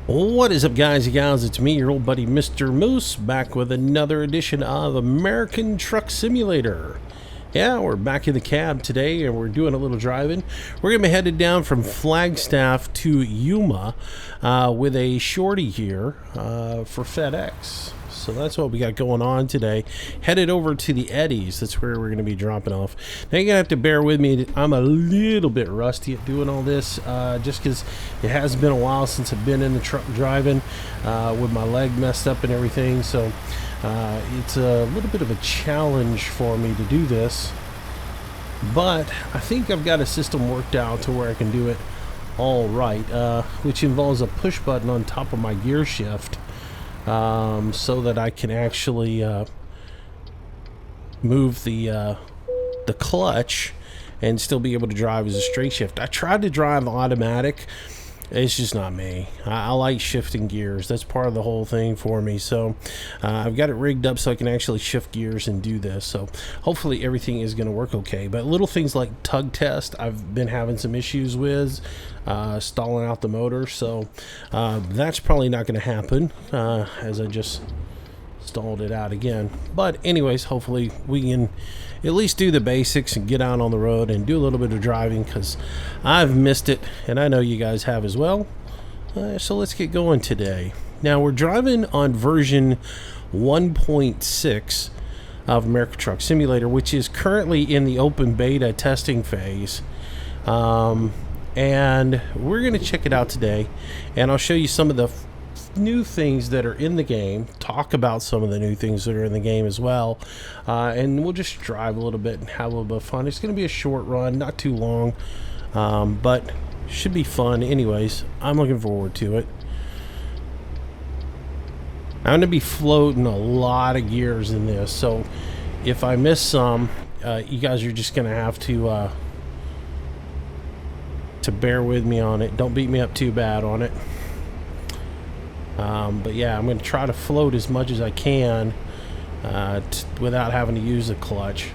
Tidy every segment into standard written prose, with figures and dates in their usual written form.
What is up, guys and gals? It's me, your old buddy Mr. Moose, back with another edition of American Truck Simulator. Yeah, we're back in the cab today and we're doing a little driving. We're going to be headed down from Flagstaff to Yuma with a shorty here for FedEx. So that's what we got going on today. Headed over to the Eddies. That's where we're going to be dropping off. Now you're going to have to bear with me. I'm a little bit rusty at doing all this just because it has been a while since I've been in the truck driving with my leg messed up and everything. So it's a little bit of a challenge for me to do this. But I think I've got a system worked out to where I can do it all right, which involves a push button on top of my gear shift. So that I can actually move the clutch and still be able to drive as a straight shift. I tried to drive automatic. It's just not me. I like shifting gears. That's part of the whole thing for me. So I've got it rigged up so I can actually shift gears and do this. So hopefully everything is going to work okay. But little things like tug test, I've been having some issues with stalling out the motor. So that's probably not going to happen as I just stalled it out again. But anyways, hopefully we can at least do the basics and get out on the road and do a little bit of driving, because I've missed it and I know you guys have as well. So let's get going today. Now we're driving on version 1.6 of American Truck Simulator, which is currently in the open beta testing phase. And we're going to check it out today, and I'll show you some of the new things that are in the game, talk about some of the new things that are in the game as well, and we'll just drive a little bit and have a little bit of fun. It's going to be a short run, not too long, but should be fun anyways. I'm looking forward to it. I'm going to be floating a lot of gears in this, so if I miss some, you guys are just going to have to bear with me on it. Don't beat me up too bad on it. But yeah, I'm going to try to float as much as I can without having to use a clutch.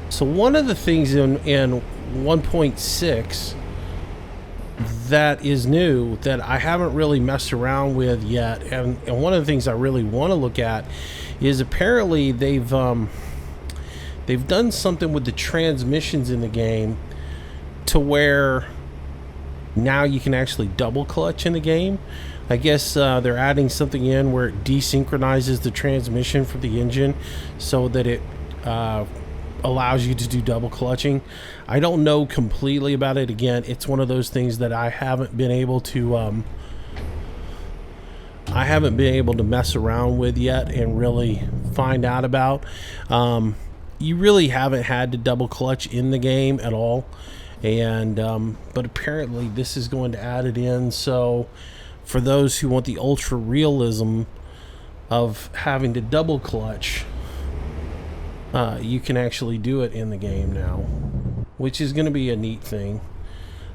So one of the things in 1.6 that is new that I haven't really messed around with yet, and one of the things I really want to look at is apparently they've done something with the transmissions in the game to where now you can actually double clutch in the game. I guess they're adding something in where it desynchronizes the transmission for the engine so that it allows you to do double clutching. I don't know completely about it. Again, it's one of those things that I haven't been able to mess around with yet and really find out about. You really haven't had to double clutch in the game at all, and but apparently this is going to add it in. So for those who want the ultra realism of having to double clutch, you can actually do it in the game now, which is going to be a neat thing.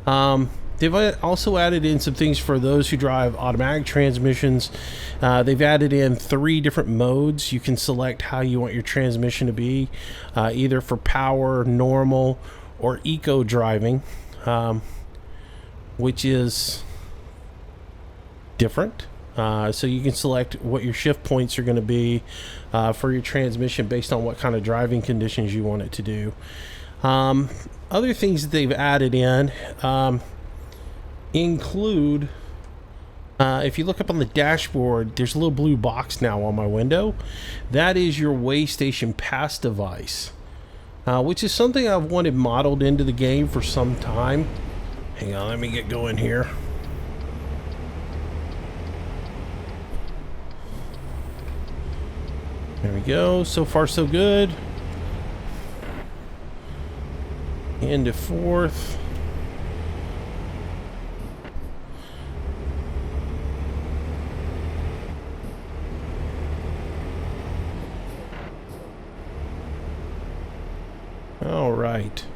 They've also added in some things for those who drive automatic transmissions. They've added in 3 different modes. You can select how you want your transmission to be, either for power, normal, or eco driving, which is different. So you can select what your shift points are going to be for your transmission based on what kind of driving conditions you want it to do. Other things that they've added in include, if you look up on the dashboard, there's a little blue box now on my window. That is your way station pass device, which is something I've wanted modeled into the game for some time. Hang on, let me get going here. There we go. So far, so good. Into 4th. All right.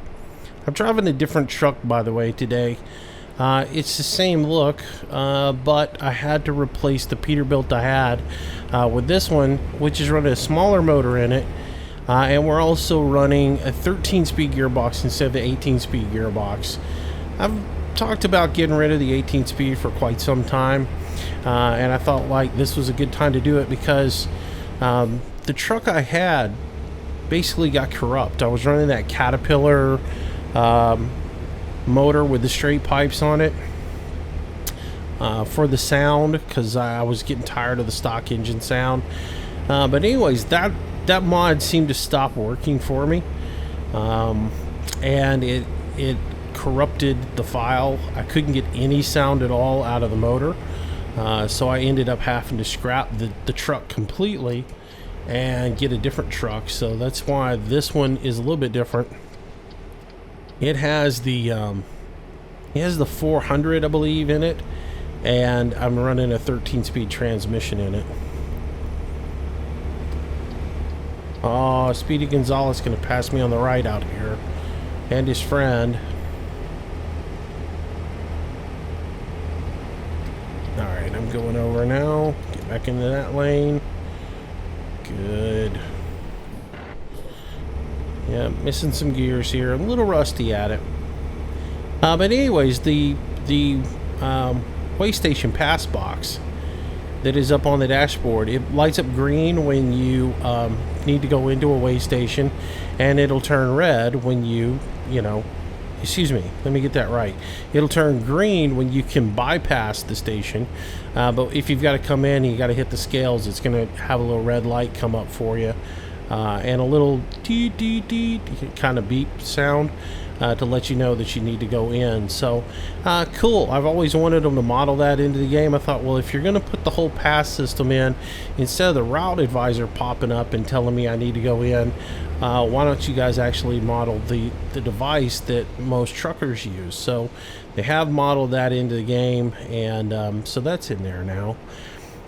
I'm driving a different truck, by the way, today. It's the same look, but I had to replace the Peterbilt I had with this one, which is running a smaller motor in it, and we're also running a 13-speed gearbox instead of the 18-speed gearbox. I've talked about getting rid of the 18 speed for quite some time, and I thought like this was a good time to do it because the truck I had basically got corrupt. I was running that Caterpillar motor with the straight pipes on it for the sound, because I was getting tired of the stock engine sound. But anyways, that mod seemed to stop working for me, and it corrupted the file. I couldn't get any sound at all out of the motor, so I ended up having to scrap the truck completely and get a different truck. So that's why this one is a little bit different. It has the 400, I believe, in it, and I'm running a 13-speed transmission in it. Oh, Speedy Gonzalez going to pass me on the right out here, and his friend. All right, I'm going over now. Get back into that lane. Good. Yeah, missing some gears here. A little rusty at it. But anyways, the way station pass box that is up on the dashboard, it lights up green when you need to go into a way station, and it'll turn red when you know, excuse me, let me get that right. It'll turn green when you can bypass the station, but if you've got to come in and you got to hit the scales, it's going to have a little red light come up for you, and a little dee dee dee kind of beep sound to let you know that you need to go in. So cool. I've always wanted them to model that into the game. I thought, well, if you're going to put the whole pass system in, instead of the route advisor popping up and telling me I need to go in, why don't you guys actually model the device that most truckers use? So they have modeled that into the game, and so that's in there now.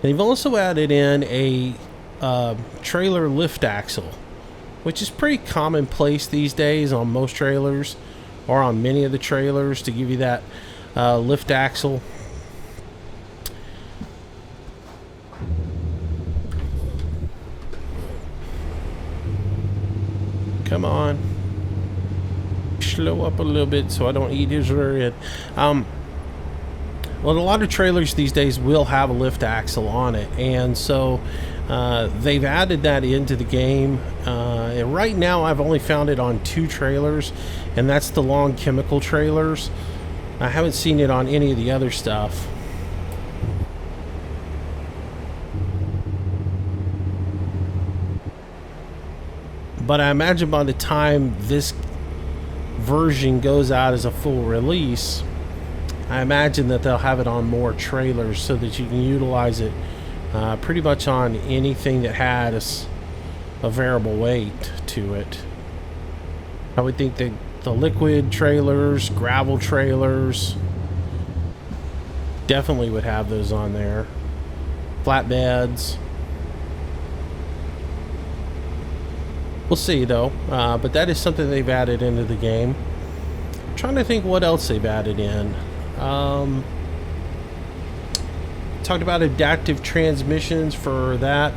They've also added in a trailer lift axle, which is pretty commonplace these days on most trailers, or on many of the trailers, to give you that lift axle. Come on. Slow up a little bit so I don't eat his rear end. Well, a lot of trailers these days will have a lift axle on it, and so they've added that into the game. And right now I've only found it on 2 trailers, and that's the long chemical trailers. I haven't seen it on any of the other stuff. But I imagine by the time this version goes out as a full release, I imagine that they'll have it on more trailers so that you can utilize it pretty much on anything that has a variable weight to it. I would think that the liquid trailers, gravel trailers, definitely would have those on there. Flatbeds. We'll see though, but that is something they've added into the game. I'm trying to think what else they've added in. Talked about adaptive transmissions for that.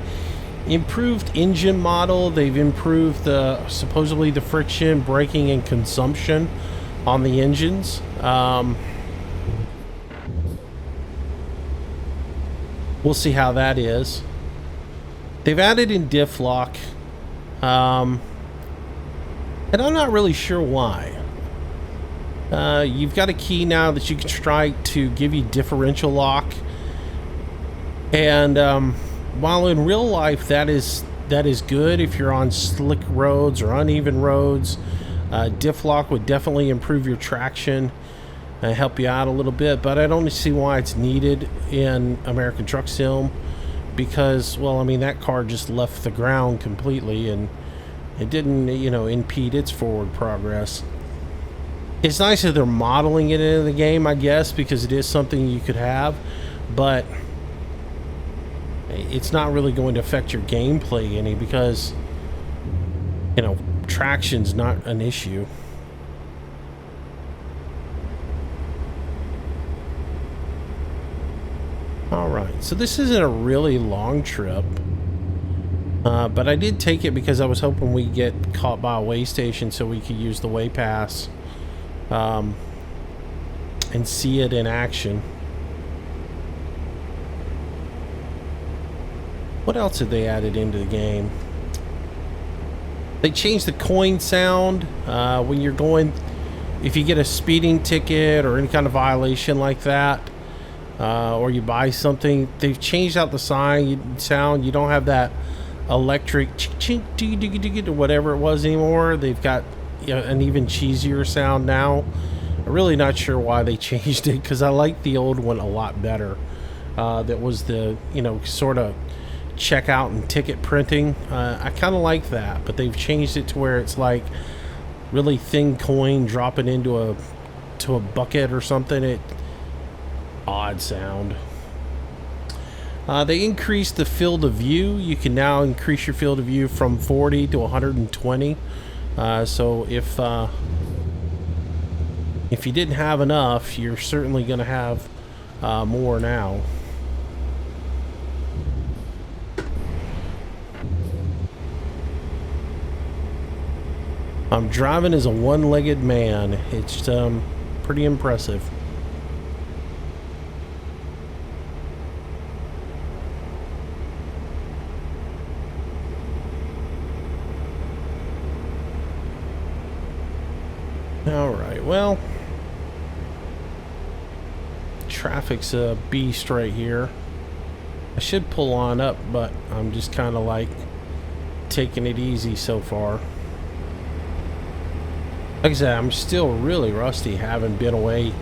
Improved engine model. They've improved supposedly the friction, braking, and consumption on the engines. We'll see how that is. They've added in diff lock, and I'm not really sure why. You've got a key now that you can strike to give you differential lock, and while in real life that is good if you're on slick roads or uneven roads, diff lock would definitely improve your traction and help you out a little bit, but I don't see why it's needed in American Truck Sim, because, well, I mean, that car just left the ground completely and it didn't, you know, impede its forward progress. It's nice that they're modeling it into the game, I guess, because it is something you could have, but it's not really going to affect your gameplay any, because, you know, traction's not an issue. Alright, so this isn't a really long trip, but I did take it because I was hoping we'd get caught by a way station so we could use the way pass. And and see it in action. What else had they added into the game? They changed the coin sound when you're going, if you get a speeding ticket or any kind of violation like that, or you buy something, they've changed out the sound. You don't have that electric chink or whatever it was anymore. They've got an even cheesier sound now. I'm really not sure why they changed it, because I like the old one a lot better. That was the, sort of checkout and ticket printing. I kind of like that, but they've changed it to where it's like really thin coin dropping into a bucket or something. Odd sound. They increased the field of view. You can now increase your field of view from 40 to 120. So if you didn't have enough, you're certainly going to have more now. I'm driving as a one-legged man. It's pretty impressive. Alright, well, traffic's a beast right here. I should pull on up, but I'm just kind of like taking it easy so far. Like I said, I'm still really rusty, having been away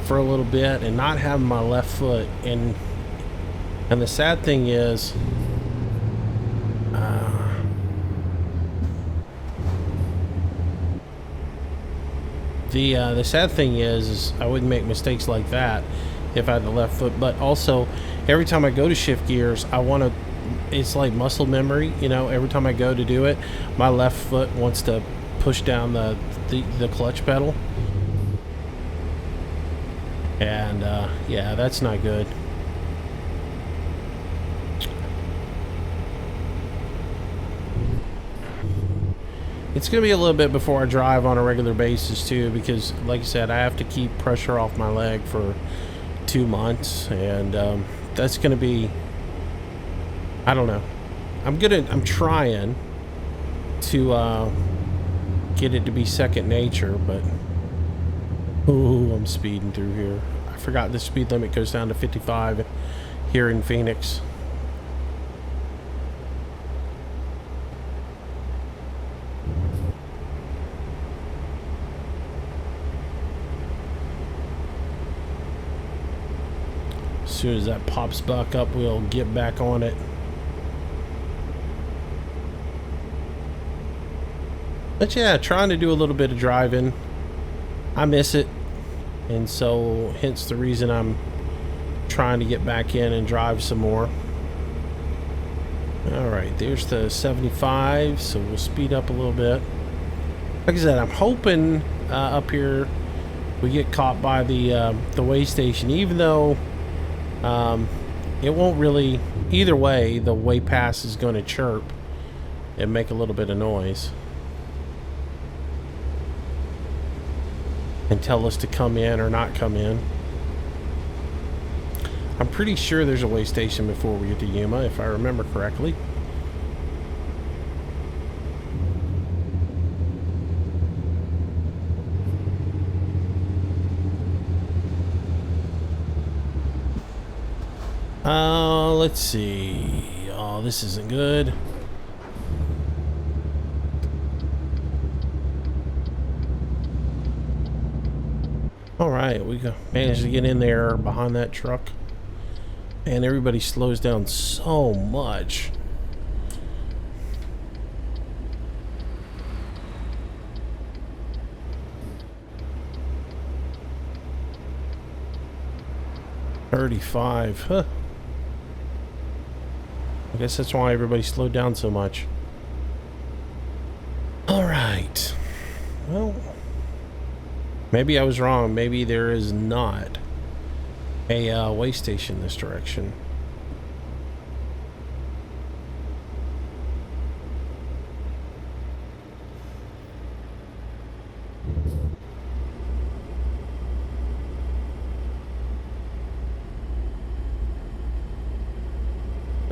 for a little bit and not having my left foot. And the sad thing is, the sad thing is I wouldn't make mistakes like that if I had the left foot. But also, every time I go to shift gears, I want to. It's like muscle memory, Every time I go to do it, my left foot wants to push down the clutch pedal, and yeah, that's not good. It's gonna be a little bit before I drive on a regular basis too, because like I said, I have to keep pressure off my leg for 2 months, and that's gonna be, I don't know, I'm trying to get it to be second nature, but oh, I'm speeding through here. I forgot the speed limit goes down to 55 here in Phoenix. As soon as that pops back up, we'll get back on it. But yeah, trying to do a little bit of driving. I miss it. And so, hence the reason I'm trying to get back in and drive some more. Alright, there's the 75, so we'll speed up a little bit. Like I said, I'm hoping up here we get caught by the way station, even though it won't really. Either way, the way pass is going to chirp and make a little bit of noise and tell us to come in or not come in. I'm pretty sure there's a way station before we get to Yuma, if I remember correctly. Let's see. Oh, this isn't good. Alright, we managed to get in there behind that truck. And everybody slows down so much. $35, huh? I guess that's why everybody slowed down so much. Alright. Well, maybe I was wrong. Maybe there is not a way station this direction.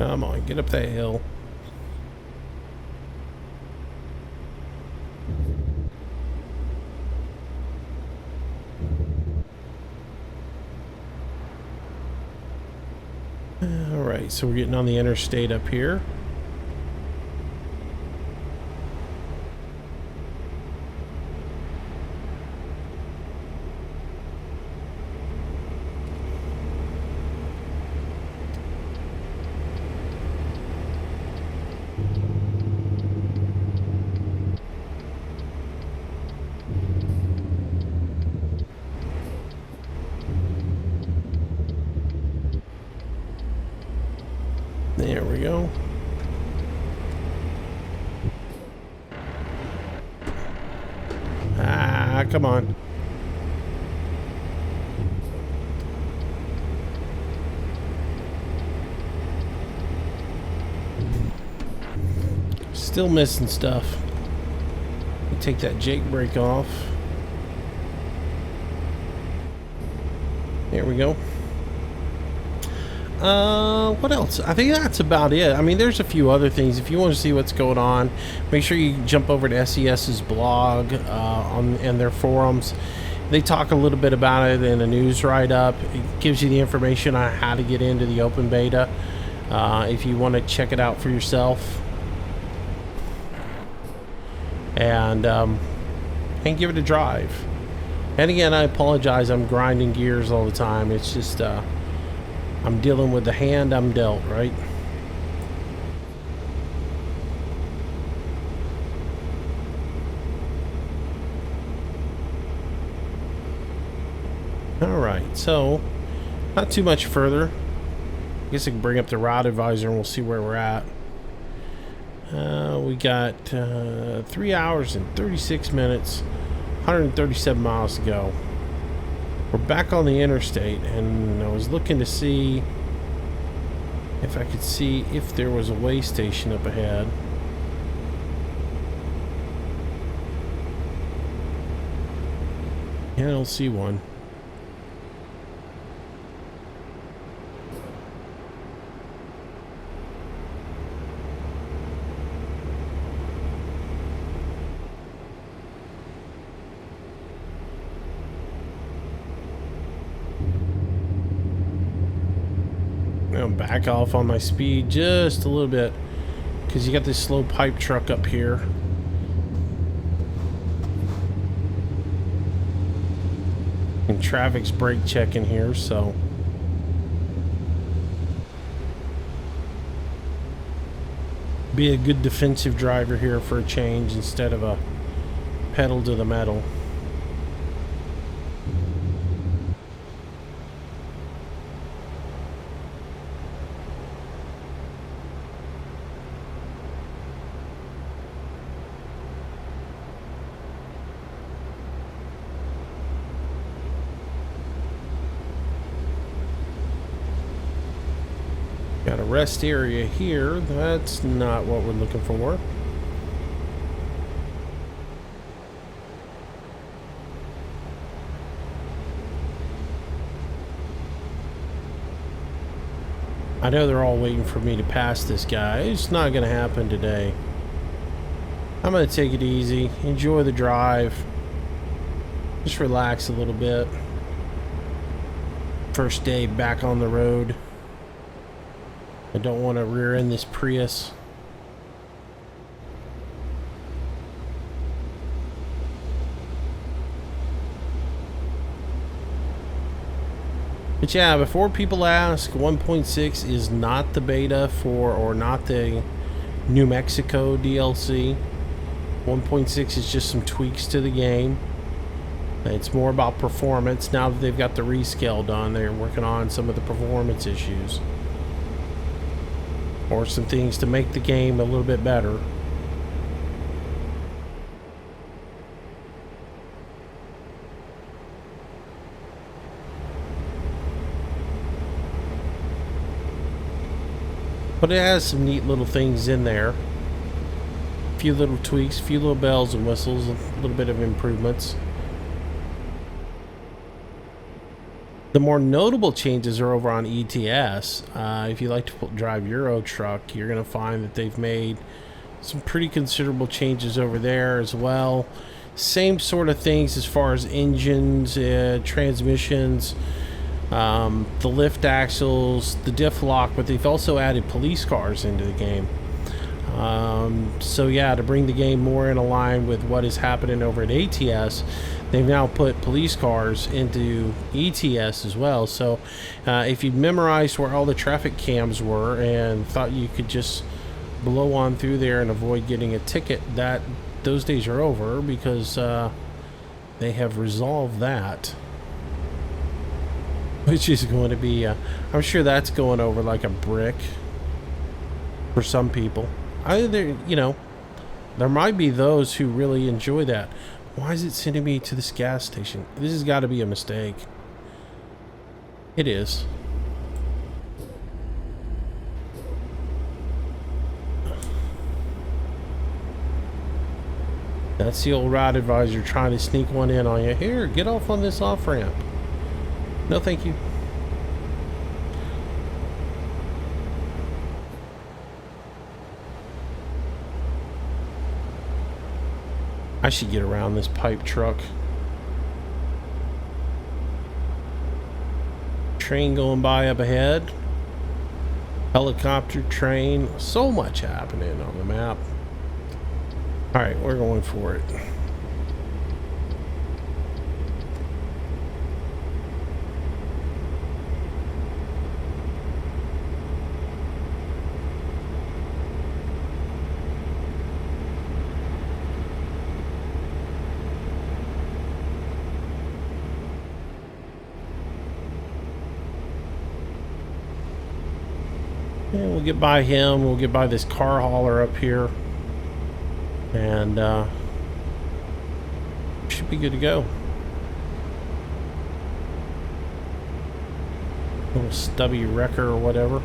Come on, get up that hill. Alright, so we're getting on the interstate up here. There we go. Ah, come on. Still missing stuff. Take that Jake brake off. There we go. What else? I think that's about it. I mean, there's a few other things. If you want to see what's going on, make sure you jump over to SES's blog and their forums. They talk a little bit about it in a news write-up. It gives you the information on how to get into the open beta if you want to check it out for yourself. And give it a drive. And again, I apologize. I'm grinding gears all the time. It's just... I'm dealing with the hand I'm dealt, right? Alright, so not too much further. I guess I can bring up the route advisor and we'll see where we're at. We got 3 hours and 36 minutes, 137 miles to go. We're back on the interstate, and I was looking to see if I could see if there was a way station up ahead. I don't see one. Back off on my speed just a little bit because you got this slow pipe truck up here. And traffic's brake checking here, so be a good defensive driver here for a change instead of a pedal to the metal. Got a rest area here. That's not what we're looking for. I know they're all waiting for me to pass this guy. It's not going to happen today. I'm going to take it easy. Enjoy the drive. Just relax a little bit. First day back on the road. I don't want to rear end this Prius. But yeah, before people ask, 1.6 is not the beta for, or not the New Mexico DLC. 1.6 is just some tweaks to the game. It's more about performance. Now that they've got the rescale done, they're working on some of the performance issues. Or some things to make the game a little bit better. But it has some neat little things in there. A few little tweaks, a few little bells and whistles, a little bit of improvements. The more notable changes are over on ETS. If you like to drive Euro truck, you're going to find that they've made some pretty considerable changes over there as well. Same sort of things as far as engines, transmissions, the lift axles, the diff lock, but they've also added police cars into the game. So yeah, to bring the game more in line with what is happening over at ATS, they've now put police cars into ETS as well. So if you memorized where all the traffic cams were and thought you could just blow on through there and avoid getting a ticket, those days are over, because they have resolved that, which is going to be I'm sure that's going over like a brick for some people. There might be those who really enjoy that. Why is it sending me to this gas station? This has got to be a mistake. It is. That's the old ride advisor trying to sneak one in on you. Here, get off on this off ramp. No, thank you. I should get around this pipe truck. Train going by up ahead. Helicopter, train. So much happening on the map. Alright, we're going for it. And we'll get by him. We'll get by this car hauler up here. And should be good to go. Little stubby wrecker or whatever.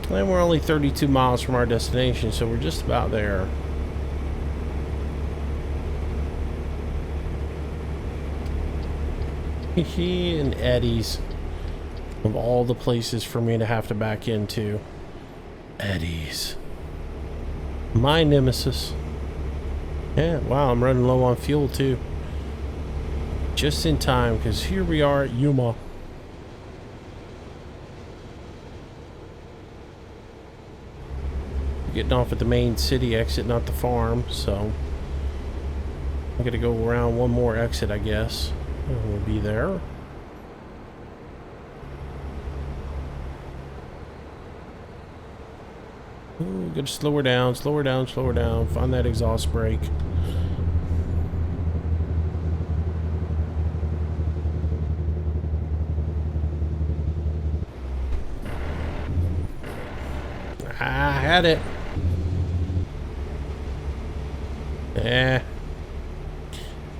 And we're only 32 miles from our destination, so we're just about there. And Eddie's, of all the places for me to have to back into. Eddie's, my nemesis. Yeah, wow, I'm running low on fuel too. Just in time, because here we are at Yuma. Getting off at the main city exit, not the farm, so I'm gonna go around one more exit, I guess. And we'll be there. Ooh, gotta slow her down, slow her down, slow her down. Find that exhaust brake. I had it. Yeah.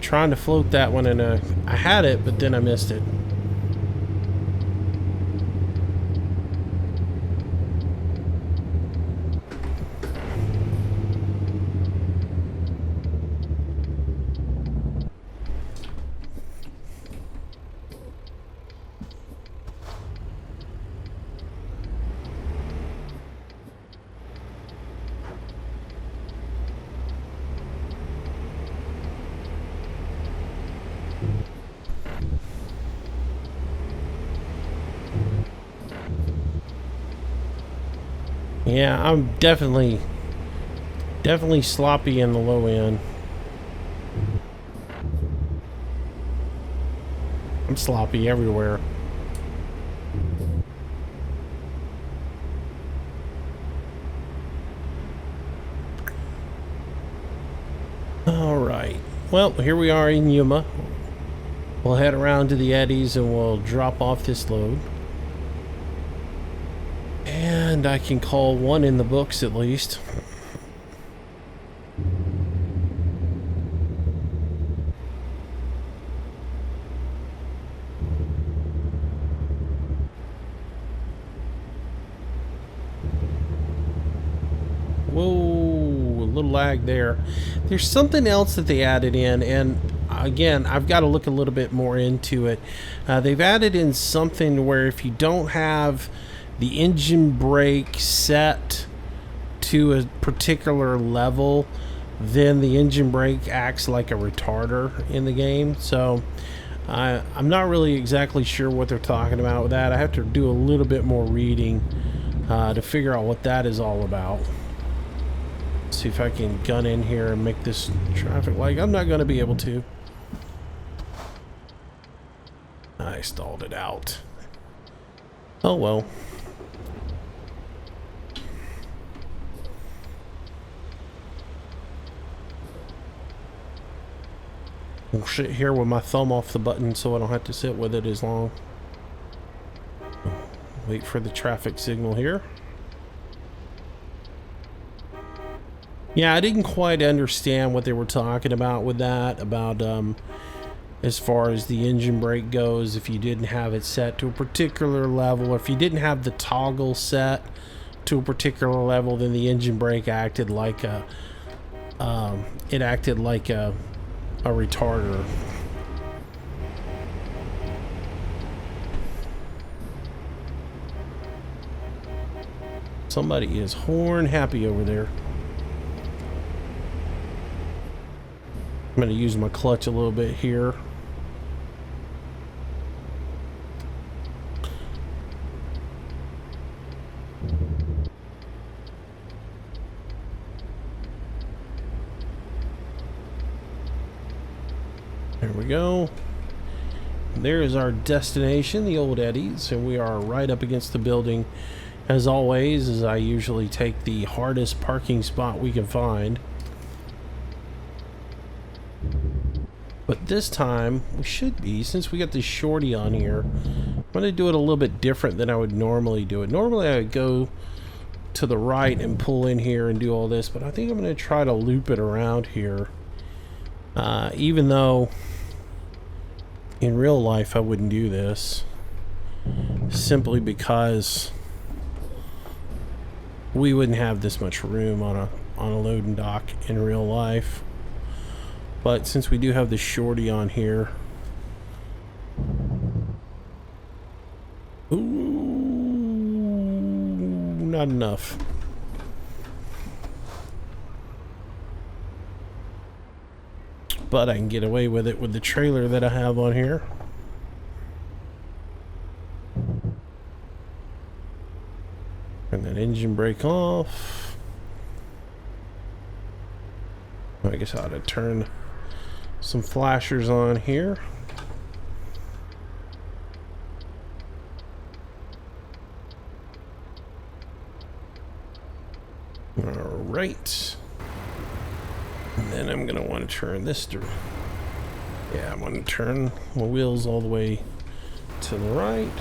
Trying to float that one, and I had it, but then I missed it. Yeah, I'm definitely sloppy in the low end. I'm sloppy everywhere. Alright. Well, here we are in Yuma. We'll head around to the Eddies and we'll drop off this load. And I can call one in the books at least. Whoa, a little lag there. There's something else that they added in, and again, I've got to look a little bit more into it. They've added in something where if you don't have the engine brake set to a particular level, then the engine brake acts like a retarder in the game. So I'm not really exactly sure what they're talking about with that. I have to do a little bit more reading to figure out what that is all about. See if I can gun in here and make this traffic light. I'm not going to be able to. I stalled it out. Oh well. I'll sit here with my thumb off the button so I don't have to sit with it as long. Wait for the traffic signal here. Yeah, I didn't quite understand what they were talking about with that, about as far as the engine brake goes, if you didn't have it set to a particular level, or if you didn't have the toggle set to a particular level, then the engine brake acted like a retarder. Somebody is horn happy over there. I'm going to use my clutch a little bit here. There we go. There is our destination, the Old Eddies, and we are right up against the building. As always, as I usually take the hardest parking spot we can find. But this time, we should be, since we got this shorty on here, I'm going to do it a little bit different than I would normally do it. Normally I would go to the right and pull in here and do all this, but I think I'm going to try to loop it around here. Even though in real life I wouldn't do this, simply because we wouldn't have this much room on a loading dock in real life. But since we do have the shorty on here, ooh, not enough. But I can get away with it with the trailer that I have on here. Turn that engine brake off. I guess I ought to turn some flashers on here. All right. And then I'm going to want to turn this through. Yeah, I'm going to turn my wheels all the way to the right.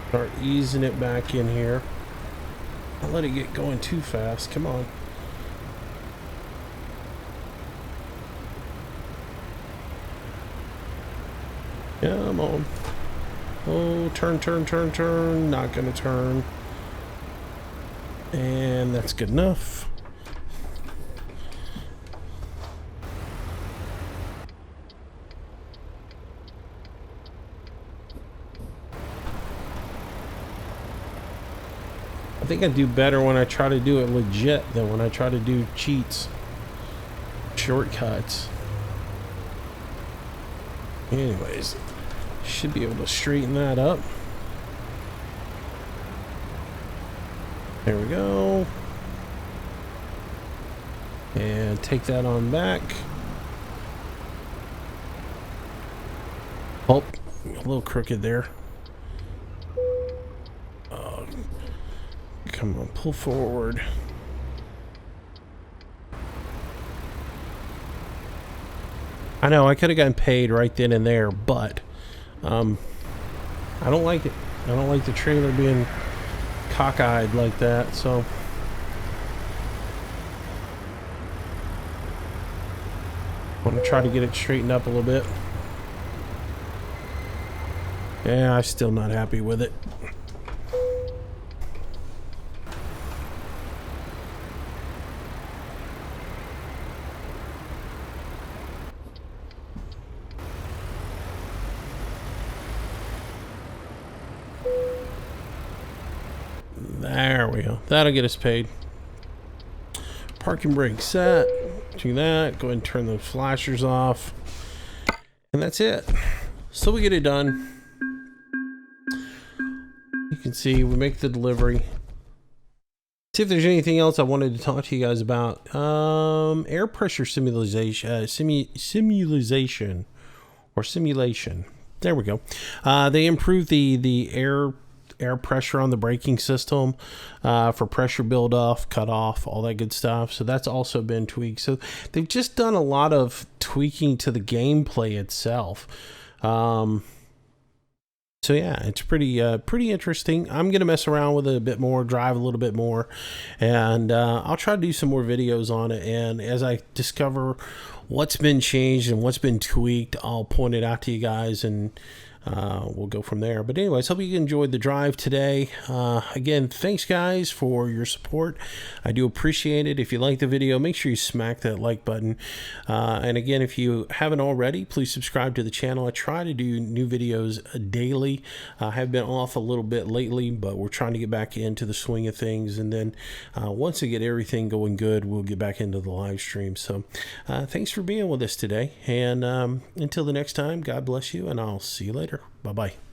Start easing it back in here. Don't let it get going too fast. Come on. Come on. Oh, turn, turn, turn, turn. Not going to turn. And that's good enough. I think I do better when I try to do it legit than when I try to do cheats, shortcuts. Anyways, should be able to straighten that up. There we go. And take that on back. Oh, a little crooked there. Come on, pull forward. I know I could have gotten paid right then and there, but I don't like it. I don't like the trailer being cockeyed like that, so I want to try to get it straightened up a little bit. Yeah, I'm still not happy with it. There we go. That'll get us paid. Parking brake set. Do that. Go ahead and turn the flashers off. And that's it. So we get it done. You can see we make the delivery. See if there's anything else I wanted to talk to you guys about. Air pressure simulation. There we go. They improved the air pressure on the braking system for pressure build off, cut off, all that good stuff. So that's also been tweaked. So they've just done a lot of tweaking to the gameplay itself. So yeah, it's pretty interesting. I'm gonna mess around with it a bit more, drive a little bit more, and I'll try to do some more videos on it. And as I discover what's been changed and what's been tweaked, I'll point it out to you guys, and we'll go from there. But anyways, hope you enjoyed the drive today. Again, thanks guys for your support. I do appreciate it. If you like the video, make sure you smack that like button. And again, if you haven't already, please subscribe to the channel. I try to do new videos daily. I have been off a little bit lately, but we're trying to get back into the swing of things. And then once we get everything going good, we'll get back into the live stream. So thanks for being with us today. And until the next time, God bless you, and I'll see you later. Bye-bye.